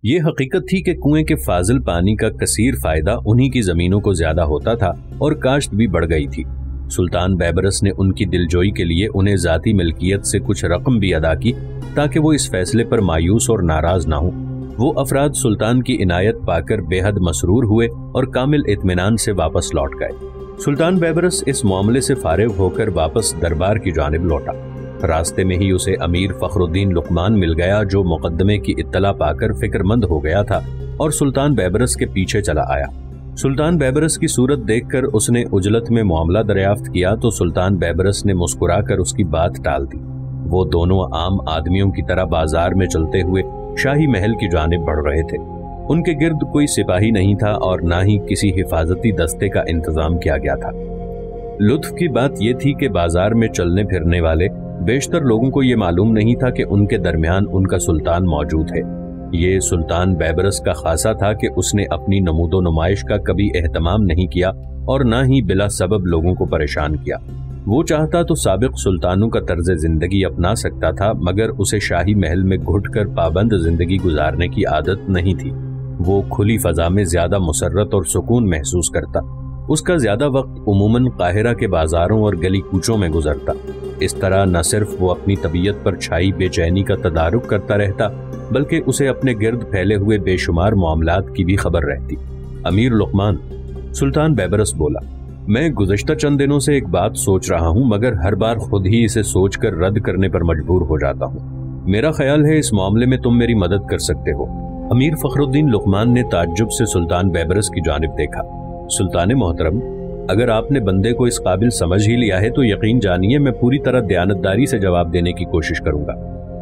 یہ حقیقت تھی کہ کنویں کے فاضل پانی کا کثیر فائدہ انہی کی زمینوں کو زیادہ ہوتا تھا اور کاشت بھی بڑھ گئی تھی۔ سلطان بیبرس نے ان کی دلجوئی کے لیے انہیں ذاتی ملکیت سے کچھ رقم بھی ادا کی تاکہ وہ اس فیصلے پر مایوس اور ناراض نہ ہوں۔ وہ افراد سلطان کی عنایت پا کر بے حد مسرور ہوئے اور کامل اطمینان سے واپس لوٹ گئے۔ سلطان بیبرس اس معاملے سے فارغ ہو کر واپس دربار کی جانب لوٹا۔ راستے میں ہی اسے امیر فخر الدین لقمان مل گیا، جو مقدمے کی اطلاع پا کر فکر مند ہو گیا تھا اور سلطان بیبرس کے پیچھے چلا آیا۔ سلطان بیبرس کی صورت دیکھ کر اس نے عجلت میں معاملہ دریافت کیا تو سلطان بیبرس نے مسکرا کر اس کی بات ٹال دی۔ وہ دونوں عام آدمیوں کی طرح بازار میں چلتے ہوئے شاہی محل کی جانب بڑھ رہے تھے۔ ان کے گرد کوئی سپاہی نہیں تھا اور نہ ہی کسی حفاظتی دستے کا انتظام کیا گیا تھا۔ لطف کی بات یہ تھی کہ بازار میں چلنے پھرنے والے بیشتر لوگوں کو یہ معلوم نہیں تھا کہ ان کے درمیان ان کا سلطان موجود ہے۔ یہ سلطان بیبرس کا خاصہ تھا کہ اس نے اپنی نمود و نمائش کا کبھی اہتمام نہیں کیا اور نہ ہی بلا سبب لوگوں کو پریشان کیا۔ وہ چاہتا تو سابق سلطانوں کا طرز زندگی اپنا سکتا تھا، مگر اسے شاہی محل میں گھٹ کر پابند زندگی گزارنے کی عادت نہیں تھی۔ وہ کھلی فضا میں زیادہ مسرت اور سکون محسوس کرتا۔ اس کا زیادہ وقت عموماً قاہرہ کے بازاروں اور گلی کوچوں میں گزرتا۔ اس طرح نہ صرف وہ اپنی طبیعت پر چھائی بے چینی کا تدارک کرتا رہتا، بلکہ اسے اپنے گرد پھیلے ہوئے بے شمار معاملات کی بھی خبر رہتی۔ امیر لقمان، سلطان بیبرس بولا، میں گزشتہ چند دنوں سے ایک بات سوچ رہا ہوں، مگر ہر بار خود ہی اسے سوچ کر رد کرنے پر مجبور ہو جاتا ہوں۔ میرا خیال ہے اس معاملے میں تم میری مدد کر سکتے ہو۔ امیر فخر الدین لقمان نے تعجب سے سلطان بیبرس کی جانب دیکھا۔ سلطان محترم، اگر آپ نے بندے کو اس قابل سمجھ ہی لیا ہے تو یقین جانیے میں پوری طرح دیانتداری سے جواب دینے کی کوشش کروں گا۔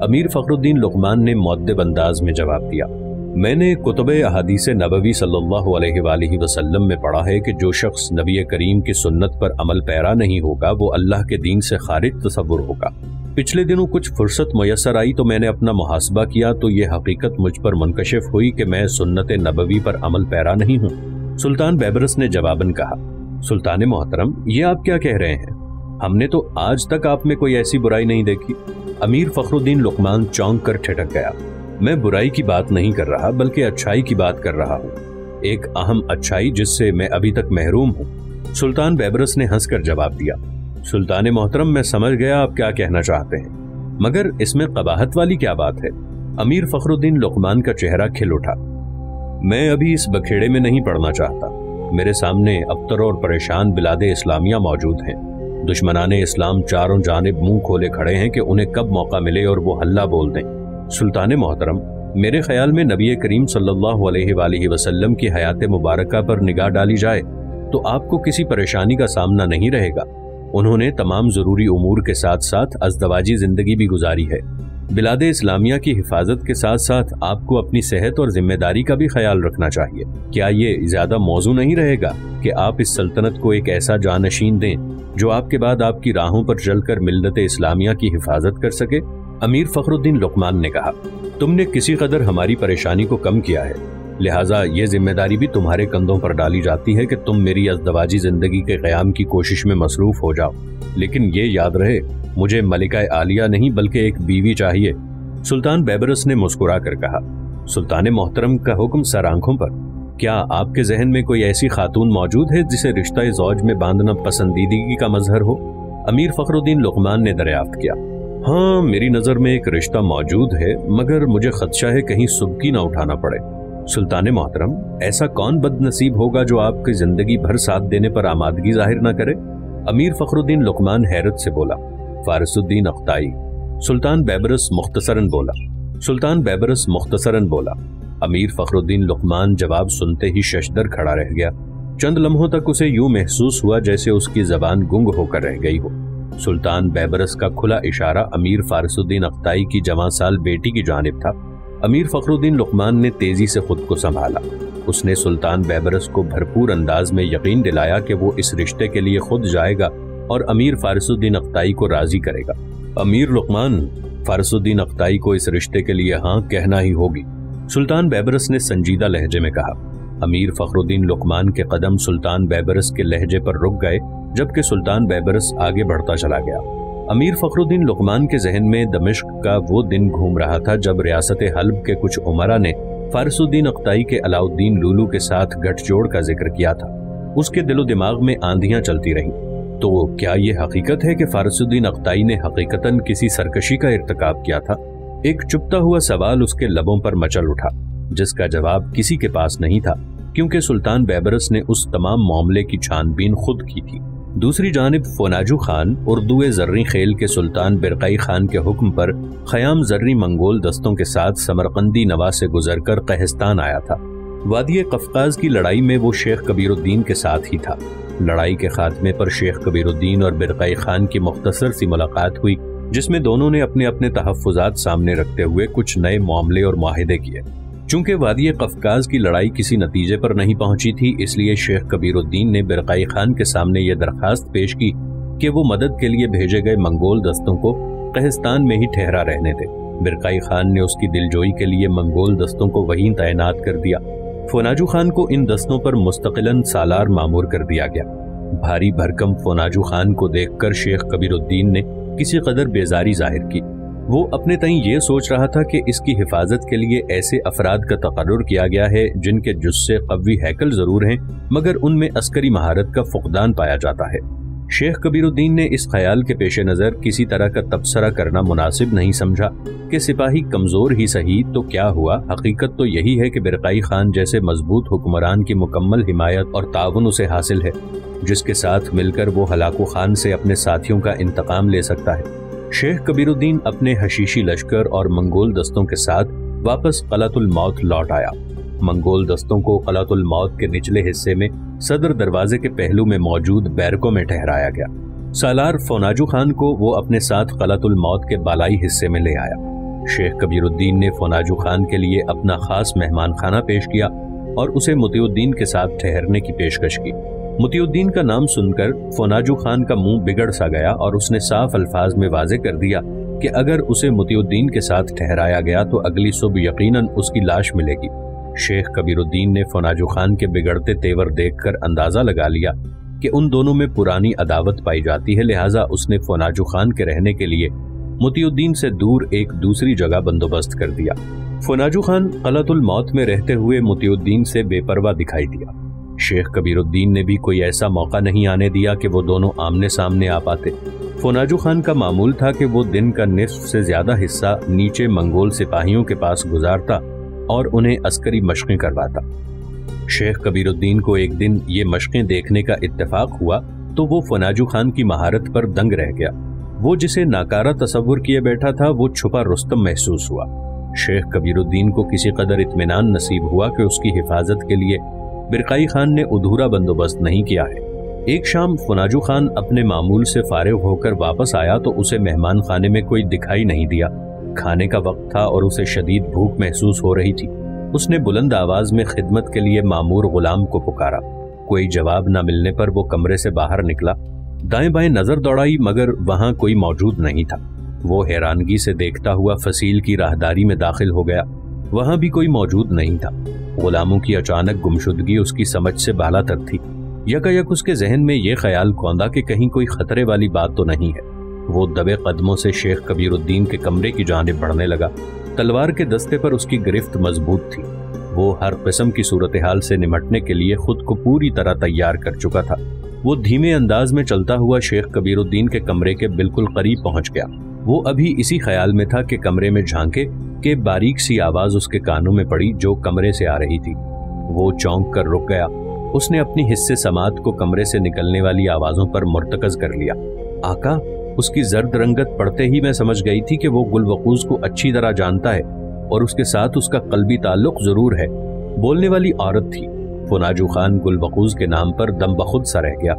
امیر فخر الدین لقمان نے مؤدب انداز میں جواب دیا، میں نے کتب احادیث نبوی صلی اللہ علیہ وآلہ وسلم میں پڑھا ہے کہ جو شخص نبی کریم کی سنت پر عمل پیرا نہیں ہوگا وہ اللہ کے دین سے خارج تصور ہوگا۔ پچھلے دنوں کچھ فرصت میسر آئی تو میں نے اپنا محاسبہ کیا تو یہ حقیقت مجھ پر منکشف ہوئی کہ میں سنت نبوی پر عمل پیرا نہیں ہوں۔ سلطان بیبرس نے جواباً کہا، سلطان محترم، یہ آپ کیا کہہ رہے ہیں؟ ہم نے تو آج تک آپ میں کوئی ایسی برائی نہیں دیکھی۔ امیر فخر الدین لقمان چونک کر ٹھٹک گیا۔ میں برائی کی بات نہیں کر رہا بلکہ اچھائی کی بات کر رہا ہوں، ایک اہم اچھائی جس سے میں ابھی تک محروم ہوں۔ سلطان بیبرس نے ہنس کر جواب دیا، سلطان محترم، میں سمجھ گیا آپ کیا کہنا چاہتے ہیں، مگر اس میں قباحت والی کیا بات ہے؟ امیر فخر الدین لقمان کا چہرہ کھل اٹھا، میں ابھی اس بکھیڑے میں نہیں پڑنا چاہتا۔ میرے سامنے ابتر اور پریشان بلاد اسلامیہ موجود ہیں۔ دشمنان اسلام چاروں جانب منہ کھولے کھڑے ہیں کہ انہیں کب موقع ملے اور وہ ہلہ بول دیں۔ سلطان محترم، میرے خیال میں نبی کریم صلی اللہ علیہ وآلہ وسلم کی حیات مبارکہ پر نگاہ ڈالی جائے تو آپ کو کسی پریشانی کا سامنا نہیں رہے گا۔ انہوں نے تمام ضروری امور کے ساتھ ساتھ ازدواجی زندگی بھی گزاری ہے۔ بلاد اسلامیہ کی حفاظت کے ساتھ ساتھ آپ کو اپنی صحت اور ذمہ داری کا بھی خیال رکھنا چاہیے۔ کیا یہ زیادہ موزوں نہیں رہے گا کہ آپ اس سلطنت کو ایک ایسا جانشین دیں جو آپ کے بعد آپ کی راہوں پر چل کر ملت اسلامیہ کی حفاظت کر سکے؟ امیر فخر الدین لقمان نے کہا، تم نے کسی قدر ہماری پریشانی کو کم کیا ہے، لہٰذا یہ ذمہ داری بھی تمہارے کندھوں پر ڈالی جاتی ہے کہ تم میری ازدواجی زندگی کے قیام کی کوشش میں مصروف ہو جاؤ۔ لیکن یہ یاد رہے، مجھے ملکہ عالیہ نہیں بلکہ ایک بیوی چاہیے۔ سلطان بیبرس نے مسکرا کر کہا، سلطان محترم کا حکم سر آنکھوں پر۔ کیا آپ کے ذہن میں کوئی ایسی خاتون موجود ہے جسے رشتہ زوج میں باندھنا پسندیدگی کا مظہر ہو؟ امیر فخر الدین لقمان نے دریافت کیا، ہاں میری نظر میں ایک رشتہ موجود ہے، مگر مجھے خدشہ ہے کہیں سبکی نہ اٹھانا پڑے۔ سلطان محترم، ایسا کون بد نصیب ہوگا جو آپ کی زندگی بھر ساتھ دینے پر آمادگی ظاہر نہ کرے؟ امیر فخر الدین لقمان حیرت سے بولا، فارس الدین اقطائی۔ سلطان بیبرس مختصراً بولا۔ امیر فخر الدین لقمان جواب سنتے ہی ششدر کھڑا رہ گیا۔ چند لمحوں تک اسے یوں محسوس ہوا جیسے اس کی زبان گنگ ہو کر رہ گئی ہو۔ سلطان بیبرس کا کھلا اشارہ امیر فارس الدین اقطائی کی جوان سال بیٹی کی جانب تھا۔ امیر فخر الدین لقمان نے تیزی سے خود کو سنبھالا۔ اس نے سلطان بیبرس کو بھرپور انداز میں یقین دلایا کہ وہ اس رشتے کے لیے خود جائے گا اور امیر فارس الدین اقطائی کو راضی کرے گا۔ امیر لقمان، فارس الدین اقطائی کو اس رشتے کے لیے ہاں کہنا ہی ہوگی، سلطان بیبرس نے سنجیدہ لہجے میں کہا۔ امیر فخر الدین لقمان کے قدم سلطان بیبرس کے لہجے پر رک گئے، جبکہ سلطان بیبرس آگے بڑھتا چلا گیا۔ امیر فخر الدین لقمان کے ذہن میں دمشق کا وہ دن گھوم رہا تھا جب ریاست حلب کے کچھ امراء نے فارس الدین اقطائی کے علاؤالدین لولو کے ساتھ گٹھ جوڑ کا ذکر کیا تھا۔ اس کے دل و دماغ میں آندھیاں چلتی رہیں۔ تو کیا یہ حقیقت ہے کہ فارس الدین اقطائی نے حقیقتاً کسی سرکشی کا ارتکاب کیا تھا؟ ایک چپتا ہوا سوال اس کے لبوں پر مچل اٹھا، جس کا جواب کسی کے پاس نہیں تھا، کیونکہ سلطان بیبرس نے اس تمام معاملے کی چھان بین خود کی تھی۔ دوسری جانب فوناجو خان اردو زرعی خیل کے سلطان برقعی خان کے حکم پر خیام زرعی منگول دستوں کے ساتھ سمرقندی نوا سے گزر کر قہستان آیا تھا۔ وادی قفقاز کی لڑائی میں وہ شیخ کبیر الدین کے ساتھ ہی تھا۔ لڑائی کے خاتمے پر شیخ کبیر الدین اور برقعی خان کی مختصر سی ملاقات ہوئی، جس میں دونوں نے اپنے اپنے تحفظات سامنے رکھتے ہوئے کچھ نئے معاملے اور معاہدے کیے۔ چونکہ وادی قفقاز کی لڑائی کسی نتیجے پر نہیں پہنچی تھی، اس لیے شیخ کبیر الدین نے برقعی خان کے سامنے یہ درخواست پیش کی کہ وہ مدد کے لیے بھیجے گئے منگول دستوں کو قہستان میں ہی ٹھہرا رہنے دے۔ برقعی خان نے اس کی دلجوئی کے لیے منگول دستوں کو وہیں تعینات کر دیا۔ فوناجو خان کو ان دستوں پر مستقلاً سالار مامور کر دیا گیا۔ بھاری بھرکم فوناجو خان کو دیکھ کر شیخ کبیر الدین نے کسی قدر بیزاری ظاہر کی۔ وہ اپنے تئیں یہ سوچ رہا تھا کہ اس کی حفاظت کے لیے ایسے افراد کا تقرر کیا گیا ہے جن کے جثے قوی ہیکل ضرور ہیں، مگر ان میں عسکری مہارت کا فقدان پایا جاتا ہے۔ شیخ کبیر الدین نے اس خیال کے پیش نظر کسی طرح کا تبصرہ کرنا مناسب نہیں سمجھا کہ سپاہی کمزور ہی صحیح تو کیا ہوا، حقیقت تو یہی ہے کہ برقعی خان جیسے مضبوط حکمران کی مکمل حمایت اور تعاون اسے حاصل ہے، جس کے ساتھ مل کر وہ ہلاکو خان سے اپنے ساتھیوں کا انتقام لے سکتا ہے۔ شیخ کبیر الدین اپنے حشیشی لشکر اور منگول دستوں کے ساتھ واپس قلعۃ الموت لوٹ آیا۔ منگول دستوں کو قلعۃ الموت کے نچلے حصے میں صدر دروازے کے پہلو میں موجود بیرکوں میں ٹھہرایا گیا۔ سالار فوناجو خان کو وہ اپنے ساتھ قلعۃ الموت کے بالائی حصے میں لے آیا۔ شیخ کبیر الدین نے فوناجو خان کے لیے اپنا خاص مہمان خانہ پیش کیا اور اسے مطیع الدین کے ساتھ ٹھہرنے کی پیشکش کی۔ مطیع الدین کا نام سن کر فوناجو خان کا منہ بگڑ سا گیا اور اس نے صاف الفاظ میں واضح کر دیا کہ اگر اسے مطیع الدین کے ساتھ ٹھہرایا گیا تو اگلی صبح یقیناً اس کی لاش ملے گی۔ شیخ کبیر الدین نے فوناجو خان کے بگڑتے تیور دیکھ کر اندازہ لگا لیا کہ ان دونوں میں پرانی عداوت پائی جاتی ہے، لہٰذا اس نے فوناجو خان کے رہنے کے لیے مطیع الدین سے دور ایک دوسری جگہ بندوبست کر دیا۔ فوناجو خان قلعۃ الموت میں رہتے ہوئے مطیع الدین سے بے پرواہ دکھائی دیا۔ شیخ کبیر الدین نے بھی کوئی ایسا موقع نہیں آنے دیا کہ وہ دونوں آمنے سامنے آ پاتے۔ فوناجو خان کا معمول تھا کہ وہ دن کا نصف سے زیادہ حصہ نیچے منگول سپاہیوں کے پاس گزارتا اور انہیں عسکری مشقیں کرواتا۔ شیخ کبیر الدین کو ایک دن یہ مشقیں دیکھنے کا اتفاق ہوا تو وہ فوناجو خان کی مہارت پر دنگ رہ گیا۔ وہ جسے ناکارہ تصور کیے بیٹھا تھا وہ چھپا رستم محسوس ہوا۔ شیخ کبیر الدین کو کسی قدر اطمینان نصیب ہوا کہ اس کی حفاظت کے لیے برقعی خان نے ادھورا بندوبست نہیں کیا ہے۔ ایک شام فوناجو خان اپنے معمول سے فارغ ہو کر واپس آیا تو اسے مہمان خانے میں کوئی دکھائی نہیں دیا۔ کھانے کا وقت تھا اور اسے شدید بھوک محسوس ہو رہی تھی۔ اس نے بلند آواز میں خدمت کے لیے مامور غلام کو پکارا۔ کوئی جواب نہ ملنے پر وہ کمرے سے باہر نکلا، دائیں بائیں نظر دوڑائی مگر وہاں کوئی موجود نہیں تھا۔ وہ حیرانگی سے دیکھتا ہوا فصیل کی راہداری میں داخل ہو گیا، وہاں بھی کوئی موجود نہیں تھا۔ غلاموں کی اچانک گمشدگی اس کی سمجھ سے بالا تر تھی۔ یکایک اس کے ذہن میں یہ خیال کوندا کہ کہیں کوئی خطرے والی بات تو نہیں ہے۔ وہ دبے قدموں سے شیخ کبیر الدین کے کمرے کی جانب بڑھنے لگا۔ تلوار کے دستے پر اس کی گرفت مضبوط تھی۔ وہ ہر قسم کی صورتحال سے نمٹنے کے لیے خود کو پوری طرح تیار کر چکا تھا۔ وہ دھیمے انداز میں چلتا ہوا شیخ کبیر الدین کے کمرے کے بالکل قریب پہنچ گیا۔ وہ ابھی اسی خیال میں تھا کہ کمرے میں جھانکے کہ باریک سی آواز اس کے کانوں میں پڑی جو کمرے سے آ رہی تھی۔ وہ چونک کر رک گیا۔ اس نے اپنی حصے سماعت کو کمرے سے نکلنے والی آوازوں پر مرتکز کر لیا۔ آقا، اس کی زرد رنگت پڑتے ہی میں سمجھ گئی تھی کہ وہ گل وقوز کو اچھی طرح جانتا ہے اور اس کے ساتھ اس کا قلبی تعلق ضرور ہے۔ بولنے والی عورت تھی۔ فوناجو خان گل وقوز کے نام پر دم بخود سا رہ گیا۔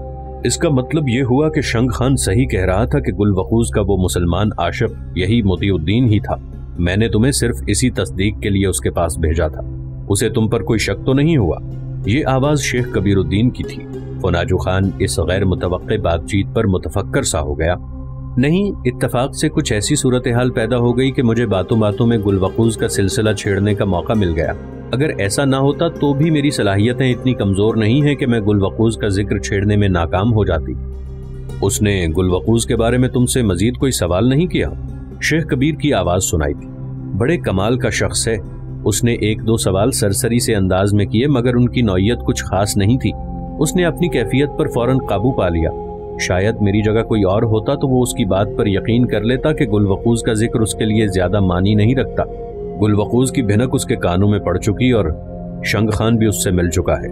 اس کا مطلب یہ ہوا کہ شنگ خان صحیح کہہ رہا تھا کہ گل وقوز کا وہ مسلمان عاشق یہی مطیع الدین ہی تھا۔ میں نے تمہیں صرف اسی تصدیق کے لیے اس کے پاس بھیجا تھا۔ اسے تم پر کوئی شک تو نہیں ہوا؟ یہ آواز شیخ کبیر الدین کی تھی۔ فوناجو خان اس غیر متوقع بات چیت پر متفکر سا ہو گیا۔ نہیں، اتفاق سے کچھ ایسی صورتحال پیدا ہو گئی کہ مجھے باتوں باتوں میں گل وقوز کا سلسلہ چھیڑنے کا موقع مل گیا۔ اگر ایسا نہ ہوتا تو بھی میری صلاحیتیں اتنی کمزور نہیں ہیں کہ میں گل وقوز کا ذکر چھیڑنے میں ناکام ہو جاتی۔ اس نے گل وقوز کے بارے میں تم سے مزید کوئی سوال نہیں کیا؟ شیخ کبیر کی آواز سنائی تھی۔ بڑے کمال کا شخص ہے، اس نے ایک دو سوال سرسری سے انداز میں کیے مگر ان کی نوعیت کچھ خاص نہیں تھی۔ اس نے اپنی کیفیت پر فوراً قابو پا لیا۔ شاید میری جگہ کوئی اور ہوتا تو وہ اس کی بات پر یقین کر لیتا کہ گل وقوز کا ذکر اس کے لیے زیادہ معنی نہیں رکھتا۔ گل وقوز کی بھنک اس کے کانوں میں پڑ چکی اور شنگ خان بھی اس سے مل چکا ہے،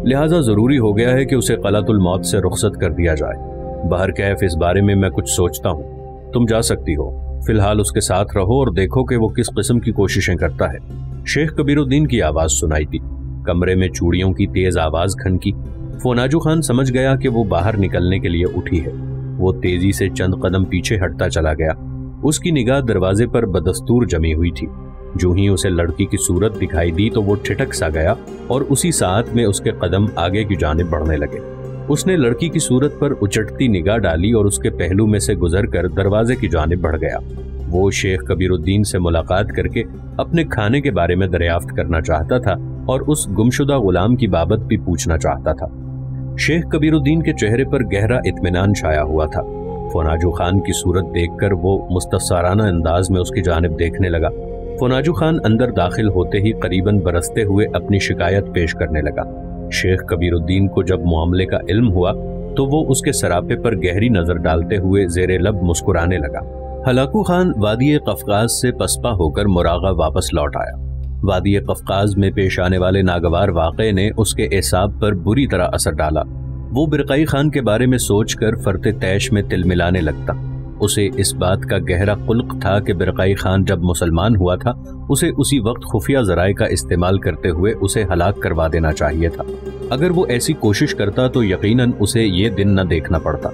لہٰذا ضروری ہو گیا ہے کہ اسے قلعۃ الموت سے رخصت کر دیا جائے۔ بہرکیف اس بارے میں کچھ سوچتا ہوں، تم جا سکتی ہو۔ فی الحال اس کے ساتھ رہو اور دیکھو کہ وہ کس قسم کی کوششیں کرتا ہے۔ شیخ کبیر الدین کی آواز سنائی دی۔ کمرے میں چوڑیوں کی تیز آواز کھنکی۔ فوناجو خان سمجھ گیا کہ وہ باہر نکلنے کے لیے اٹھی ہے۔ وہ تیزی سے چند قدم پیچھے ہٹتا چلا گیا۔ اس کی نگاہ دروازے پر بدستور جمی ہوئی تھی۔ جو ہی اسے لڑکی کی صورت دکھائی دی تو وہ ٹھٹک سا گیا اور اسی ساتھ میں اس کے قدم آگے کی جانب بڑھنے لگے۔ اس نے لڑکی کی صورت پر اچٹتی نگاہ ڈالی اور اس کے پہلو میں سے گزر کر دروازے کی جانب بڑھ گیا۔ وہ شیخ کبیر الدین سے ملاقات کر کے اپنے کھانے کے بارے میں دریافت کرنا چاہتا تھا اور اس گمشدہ غلام کی بابت بھی پوچھنا چاہتا تھا۔ شیخ کبیر الدین کے چہرے پر گہرا اطمینان چھایا ہوا تھا۔ فوناجو خان کی صورت دیکھ کر وہ مستفسرانہ انداز میں اس کی جانب دیکھنے لگا۔ فوناجو خان اندر داخل ہوتے ہی قریباً برستے ہوئے اپنی شکایت پیش کرنے لگا۔ شیخ کبیر الدین کو جب معاملے کا علم ہوا تو وہ اس کے سراپے پر گہری نظر ڈالتے ہوئے زیر لب مسکرانے لگا۔ ہلاکو خان وادی قفقاز سے پسپا ہو کر مراغہ واپس لوٹ آیا۔ وادی قفقاز میں پیش آنے والے ناگوار واقعے نے اس کے اعصاب پر بری طرح اثر ڈالا۔ وہ برقعی خان کے بارے میں سوچ کر فرط تیش میں تل ملانے لگتا۔ اسے اس بات کا گہرا قلق تھا کہ برقعی خان جب مسلمان ہوا تھا اسے اسی وقت خفیہ ذرائع کا استعمال کرتے ہوئے اسے ہلاک کروا دینا چاہیے تھا۔ اگر وہ ایسی کوشش کرتا تو یقیناً اسے یہ دن نہ دیکھنا پڑتا۔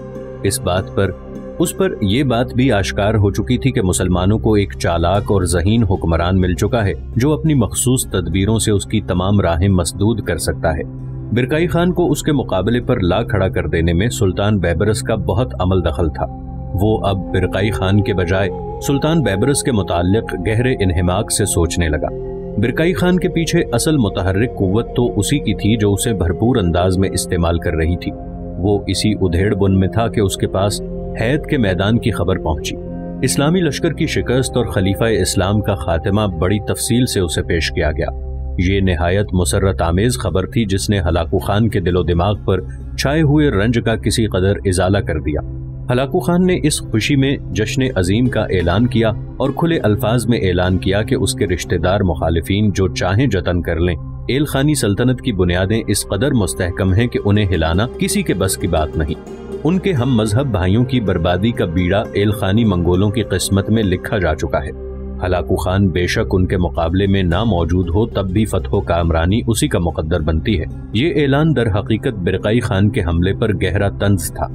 اس پر یہ بات بھی آشکار ہو چکی تھی کہ مسلمانوں کو ایک چالاک اور ذہین حکمران مل چکا ہے جو اپنی مخصوص تدبیروں سے اس کی تمام راہیں مسدود کر سکتا ہے۔ برقعی خان کو اس کے مقابلے پر لا کھڑا کر دینے میں سلطان بیبرس کا بہت عمل دخل تھا۔ وہ اب برقعی خان کے بجائے سلطان بیبرس کے متعلق گہرے انہماک سے سوچنے لگا۔ برقعی خان کے پیچھے اصل متحرک قوت تو اسی کی تھی جو اسے بھرپور انداز میں استعمال کر رہی تھی۔ وہ اسی ادھیڑ بن میں تھا کہ اس کے پاس ہیت کے میدان کی خبر پہنچی۔ اسلامی لشکر کی شکست اور خلیفہ اسلام کا خاتمہ بڑی تفصیل سے اسے پیش کیا گیا۔ یہ نہایت مسرت آمیز خبر تھی جس نے ہلاکو خان کے دل و دماغ پر چھائے ہوئے رنج کا کسی قدر ازالہ کر دیا۔ ہلاکو خان نے اس خوشی میں جشن عظیم کا اعلان کیا اور کھلے الفاظ میں اعلان کیا کہ اس کے رشتہ دار مخالفین جو چاہیں جتن کر لیں، ایل خانی سلطنت کی بنیادیں اس قدر مستحکم ہیں کہ انہیں ہلانا کسی کے بس کی بات نہیں۔ ان کے ہم مذہب بھائیوں کی بربادی کا بیڑا ایل خانی منگولوں کی قسمت میں لکھا جا چکا ہے۔ ہلاکو خان بے شک ان کے مقابلے میں نہ موجود ہو تب بھی فتح و کامرانی اسی کا مقدر بنتی ہے۔ یہ اعلان در حقیقت برقعی خان کے حملے پر گہرا طنز تھا۔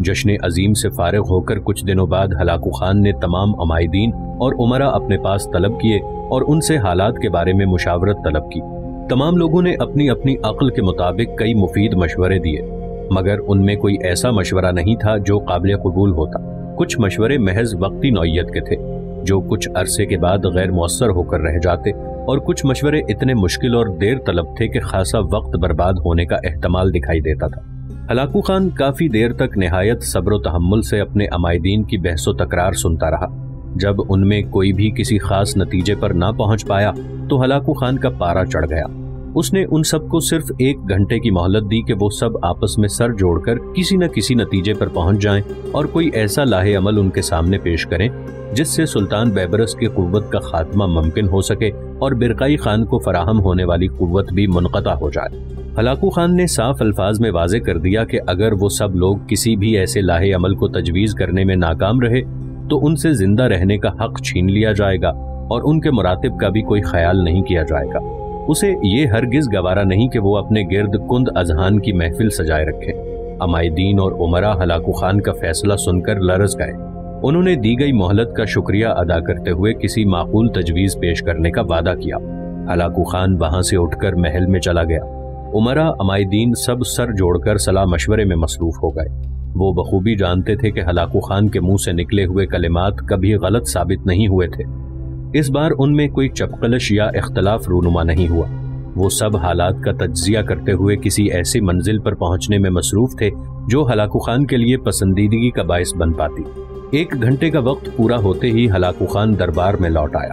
جشن عظیم سے فارغ ہو کر کچھ دنوں بعد ہلاکو خان نے تمام عمائدین اور امراء اپنے پاس طلب کیے اور ان سے حالات کے بارے میں مشاورت طلب کی۔ تمام لوگوں نے اپنی اپنی عقل کے مطابق کئی مفید مشورے دیے، مگر ان میں کوئی ایسا مشورہ نہیں تھا جو قابل قبول ہوتا۔ کچھ مشورے محض وقتی نوعیت کے تھے جو کچھ عرصے کے بعد غیر مؤثر ہو کر رہ جاتے، اور کچھ مشورے اتنے مشکل اور دیر طلب تھے کہ خاصا وقت برباد ہونے کا احتمال دکھائی دیتا تھا۔ ہلاکو خان کافی دیر تک نہایت صبر و تحمل سے اپنے عمائدین کی بحث و تکرار سنتا رہا۔ جب ان میں کوئی بھی کسی خاص نتیجے پر نہ پہنچ پایا تو ہلاکو خان کا پارا چڑھ گیا۔ اس نے ان سب کو صرف 1 گھنٹے کی مہلت دی کہ وہ سب آپس میں سر جوڑ کر کسی نہ کسی نتیجے پر پہنچ جائیں اور کوئی ایسا لاہ عمل ان کے سامنے پیش کریں جس سے سلطان بیبرس کی قوت کا خاتمہ ممکن ہو سکے اور برقعی خان کو فراہم ہونے والی قوت بھی منقطع ہو جائے۔ ہلاکو خان نے صاف الفاظ میں واضح کر دیا کہ اگر وہ سب لوگ کسی بھی ایسے لاہ عمل کو تجویز کرنے میں ناکام رہے تو ان سے زندہ رہنے کا حق چھین لیا جائے گا اور ان کے مراتب کا بھی کوئی خیال نہیں کیا جائے گا۔ اسے یہ ہرگز گوارا نہیں کہ وہ اپنے گرد کند اذہان کی محفل سجائے رکھے۔ عمائدین اور امراء ہلاکو خان کا فیصلہ سن کر لرز گئے۔ انہوں نے دی گئی مہلت کا شکریہ ادا کرتے ہوئے کسی معقول تجویز پیش کرنے کا وعدہ کیا۔ ہلاکو خان وہاں سے اٹھ کر محل میں چلا گیا۔ امراء عمائدین سب سر جوڑ کر صلاح مشورے میں مصروف ہو گئے۔ وہ بخوبی جانتے تھے کہ ہلاکو خان کے منہ سے نکلے ہوئے کلمات کبھی غلط ثابت نہیں ہوئے تھے۔ اس بار ان میں کوئی چپقلش یا اختلاف رونما نہیں ہوا۔ وہ سب حالات کا تجزیہ کرتے ہوئے کسی ایسی منزل پر پہنچنے میں مصروف تھے جو ہلاکو خان کے لیے پسندیدگی کا باعث بن پاتی۔ 1 گھنٹے کا وقت پورا ہوتے ہی ہلاکو خان دربار میں لوٹ آیا۔